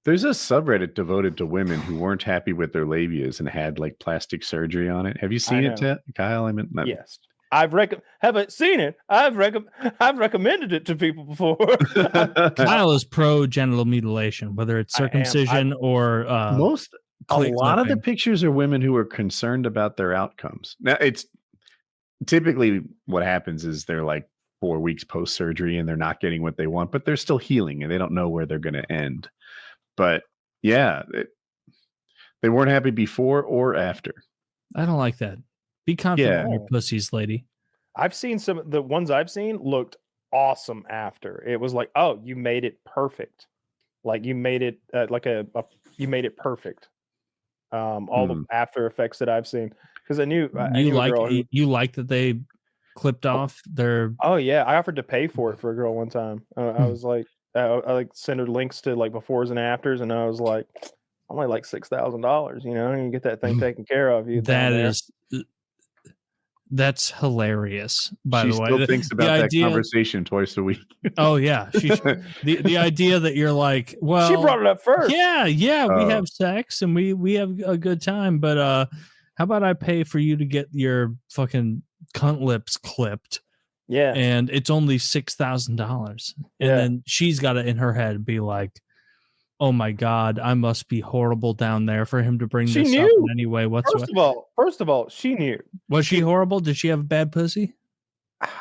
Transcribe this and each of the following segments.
There's a subreddit devoted to women who weren't happy with their labias and had like plastic surgery on it. Have you seen it, Kyle? I mean, yes. Haven't seen it. I've recommended it to people before. Kyle is pro genital mutilation, whether it's circumcision or a lot of the pictures are women who are concerned about their outcomes. Now, it's typically what happens is they're like 4 weeks post surgery and they're not getting what they want, but they're still healing and they don't know where they're going to end. But yeah, they weren't happy before or after. I don't like that. Be confident in your pussies, lady. I've seen the ones I've seen looked awesome after. It was like, oh, you made it perfect. Like you made it you made it perfect. All the after effects that I've seen, because I knew you like that they clipped off their. Oh yeah, I offered to pay for it for a girl one time. I was like, I like sent her links to like befores and afters, and I was like, only like $6,000. You know, and get that thing taken care of. That's hilarious. By the way, she still thinks about that conversation twice a week. Oh yeah, the idea that you're like, well, she brought it up first. Yeah, we have sex and we have a good time, but how about I pay for you to get your fucking cunt lips clipped? Yeah, and it's only $6,000, and then she's got it in her head be like, oh my God, I must be horrible down there for him to bring this up in any way whatsoever. First of all, she knew. Was she horrible? Did she have a bad pussy?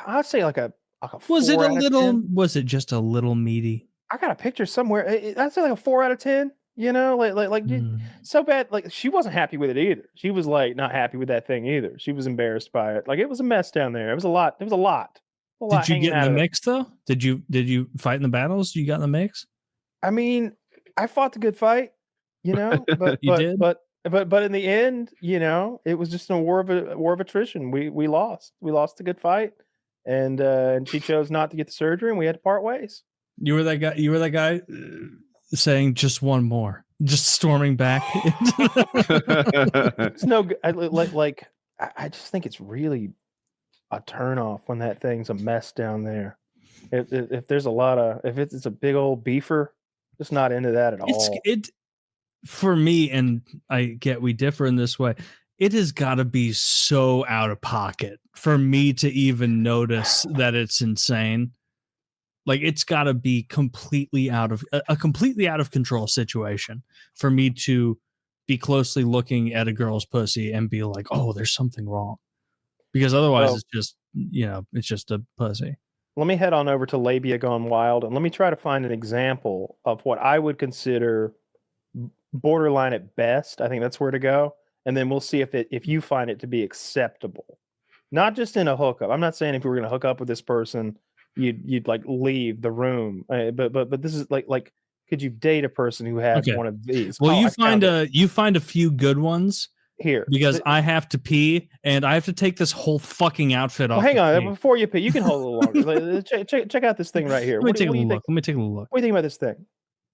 I'd say like a was it a little 10. Was it just a little meaty? I got a picture somewhere. I'd say like a 4 out of 10. You know, so bad. Like she wasn't happy with it either. She was like not happy with that thing either. She was embarrassed by it. Like it was a mess down there. It was a lot. There was a lot. Did you get in the mix though? Did you fight in the battles? You got in the mix? I mean, I fought the good fight, you know, but but in the end, you know, it was just a war of attrition. We lost the good fight, and she chose not to get the surgery, and we had to part ways. You were that guy saying just one more, just storming back. It's no, I just think it's really a turnoff when that thing's a mess down there. If there's a lot of, if it's a big old beefer, just not into that at all. For me, and I get we differ in this way, it has got to be so out of pocket for me to even notice that it's insane. Like it's got to be completely out of control situation for me to be closely looking at a girl's pussy and be like, oh, there's something wrong. Because otherwise it's just, you know, it's just a pussy. Let me head on over to Labia Gone Wild and let me try to find an example of what I would consider borderline at best. I think that's where to go. And then we'll see if you find it to be acceptable. Not just in a hookup. I'm not saying if you were going to hook up with this person, you'd like leave the room. But this is like could you date a person who has one of these? Well, you find a few good ones here because I have to pee and I have to take this whole fucking outfit off. Well, hang on, before you pee, you can hold a little longer. check out this thing right here. Let me take a look. Let me take a look. What do you think about this thing?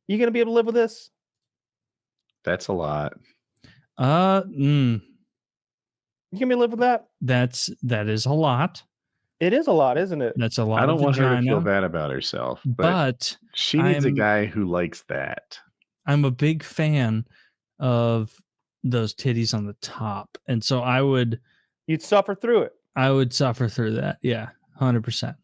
You gonna be able to live with this? That's a lot. You gonna be able to live with that? That is a lot. It is a lot, isn't it? That's a lot. I don't want her to feel bad about herself, but she needs a guy who likes that. I'm a big fan of those titties on the top, and so you'd suffer through it. I would suffer through that. Yeah, 100%.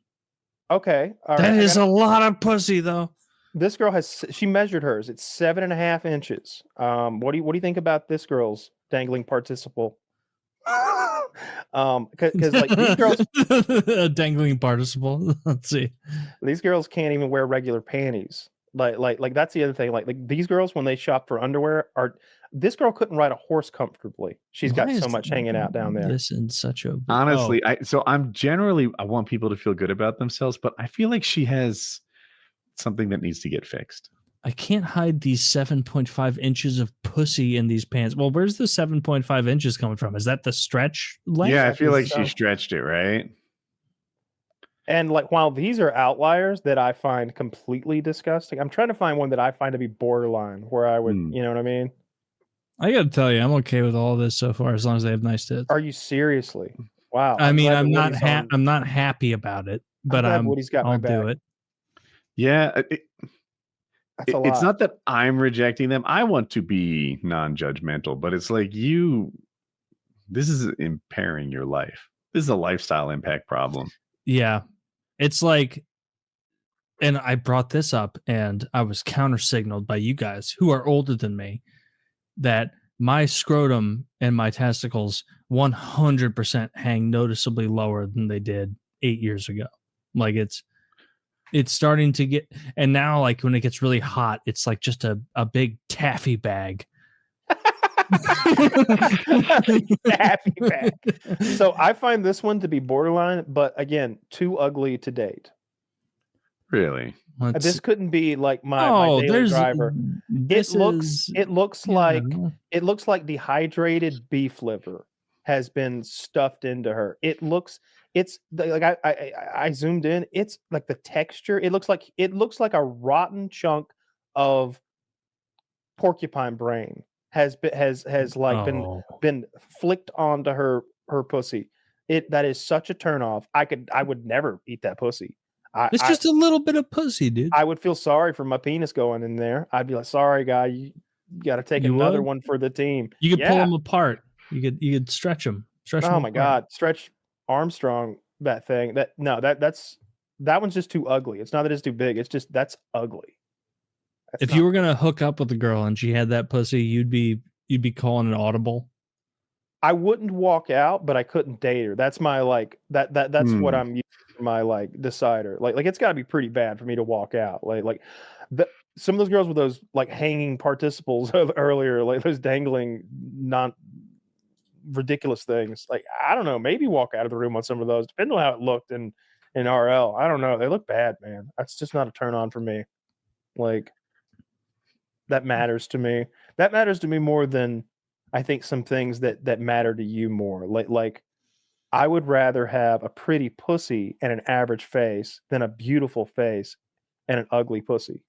Okay, all that is a lot of pussy, though. This girl she measured hers. It's 7.5 inches. What do you think about this girl's dangling participle? Because like these girls, a dangling participle. Let's see. These girls can't even wear regular panties. Like that's the other thing. Like these girls, when they shop for underwear, this girl couldn't ride a horse comfortably. She's got so much hanging out down there. This in such a honestly, I want people to feel good about themselves, but I feel like she has something that needs to get fixed. I can't hide these 7.5 inches of pussy in these pants. Well, where's the 7.5 inches coming from? Is that the stretch length? Yeah, I feel like she stretched it, right? And like, while these are outliers that I find completely disgusting, I'm trying to find one that I find to be borderline, where I would, you know what I mean? I got to tell you, I'm okay with all this so far, as long as they have nice tits. Are you seriously? Wow. I mean, I'm not happy about it, but I'll do it. Yeah. That's a lot. It's not that I'm rejecting them. I want to be non-judgmental, but it's like this is impairing your life. This is a lifestyle impact problem. Yeah. It's like, and I brought this up and I was counter-signaled by you guys who are older than me that my scrotum and my testicles 100% hang noticeably lower than they did 8 years ago. Like it's starting to get, and now like when it gets really hot, it's like just a big taffy bag. Taffy bag. So I find this one to be borderline, but again, too ugly to date. Really? This couldn't be like my daily driver. It looks like dehydrated beef liver has been stuffed into her. It's like I zoomed in. It's like the texture. It looks like a rotten chunk of porcupine brain has been flicked onto her pussy. That is such a turn off. I would never eat that pussy. It's just a little bit of pussy, dude. I would feel sorry for my penis going in there. I'd be like, sorry, guy, you got to take another one for the team. You could pull them apart. You could stretch them. Oh my God, stretch Armstrong that thing. That one's just too ugly. It's not that it's too big. It's just that's ugly. If you were gonna hook up with a girl and she had that pussy, you'd be calling an audible. I wouldn't walk out, but I couldn't date her. That's my that's what I'm using for my decider. Like it's got to be pretty bad for me to walk out. Some of those girls with those hanging participles of earlier, like those dangling ridiculous things. Like I don't know, maybe walk out of the room on some of those, depending on how it looked in RL. I don't know. They look bad, man. That's just not a turn on for me. Like that matters to me. That matters to me more than I think some things that matter to you more. Like I would rather have a pretty pussy and an average face than a beautiful face and an ugly pussy.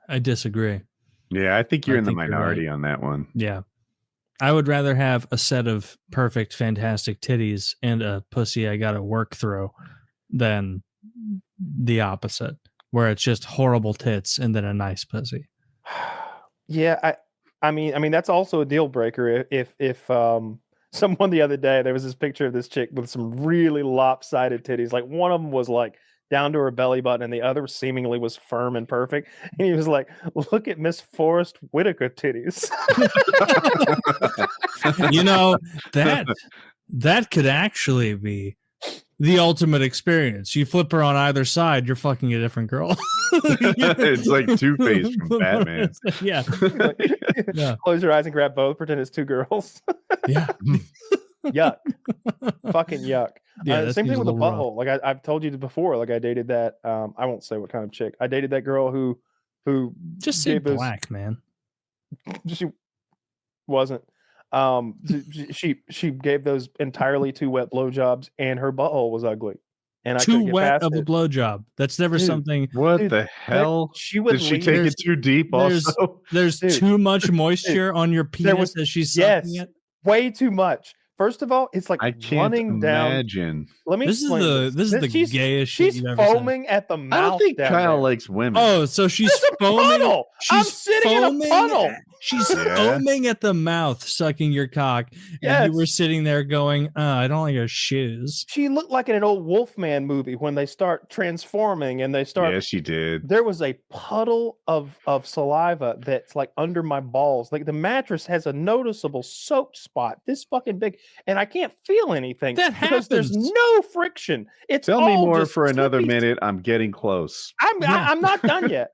I disagree. Yeah, I think you're in the minority on that one. Yeah. I would rather have a set of perfect, fantastic titties and a pussy I got to work through than the opposite, where it's just horrible tits and then a nice pussy. Yeah, I mean that's also a deal breaker. If someone the other day, there was this picture of this chick with some really lopsided titties. Like one of them was like down to her belly button and the other seemingly was firm and perfect. And he was like, look at Miss Forrest Whitaker titties. You know, that could actually be the ultimate experience. You flip her on either side, you're fucking a different girl. It's like Two-Face from Batman. Yeah. Yeah. Close your eyes and grab both, pretend it's two girls. Yeah. Yuck. Fucking yuck. Yeah, same thing with the butthole. Rough. Like I've told you before, like I dated that I won't say what kind of chick. I dated that girl who just say black, man. She wasn't. She gave those entirely too wet blowjobs and her butthole was ugly. And too wet of a blowjob. That's never something. What the hell? Did she take it too deep? Also, there's too much moisture on your penis as she's sucking it. Way too much. First of all, it's like I can't running imagine. Down. Let me explain. This is the gayest shit she's you've ever foaming seen. at the mouth. I don't think Kyle there. likes women. Oh, so she's foaming. I'm sitting in a puddle. She's foaming at the mouth, sucking your cock, and you were sitting there going, "I don't like her shoes." She looked like in an old Wolfman movie when they start transforming and they start. Yeah, she did. There was a puddle of saliva that's like under my balls. Like the mattress has a noticeable soaked spot this fucking big, and I can't feel anything because there's no friction. It's Tell me more for another minute. I'm getting close. I'm not done yet.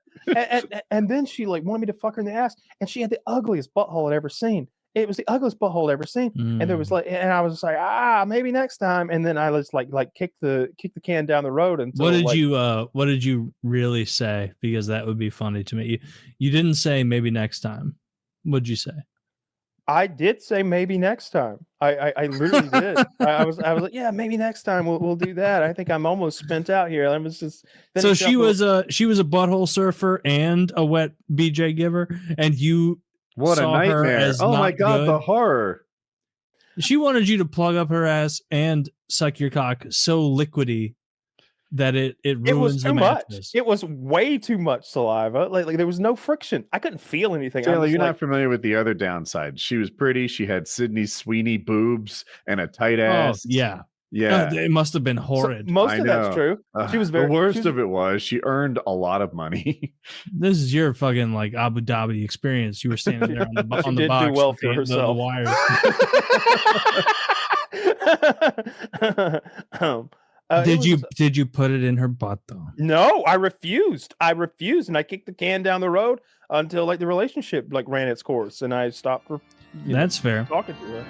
And then she like wanted me to fuck her in the ass, and she had the ugliest butthole I'd ever seen. It was the ugliest butthole I'd ever seen, and there was like, and I was just like, maybe next time. And then I was like kick the can down the road. And what did you really say? Because that would be funny to me. You didn't say maybe next time. What'd you say? I did say maybe next time. I literally did. I was like, yeah, maybe next time we'll do that. I think I'm almost spent out here. I was just so she was a butthole surfer and a wet BJ giver, and you what a nightmare! Oh my god, the horror! She wanted you to plug up her ass and suck your cock so liquidy that it It was ruins too the much. mattress. It was way too much saliva. Like there was no friction. I couldn't feel anything. Taylor, you're not familiar with the other downside. She was pretty. She had Sydney Sweeney boobs and a tight ass. Yeah. Yeah. It must have been horrid. Most of that's true. She was very. The worst of it was she earned a lot of money. This is your fucking like Abu Dhabi experience. You were standing there on the She did box do well with for the herself. wires. Did you put it in her butt though? No, I refused, and I kicked the can down the road until like the relationship like ran its course, and I stopped. That's fair. Talking to her.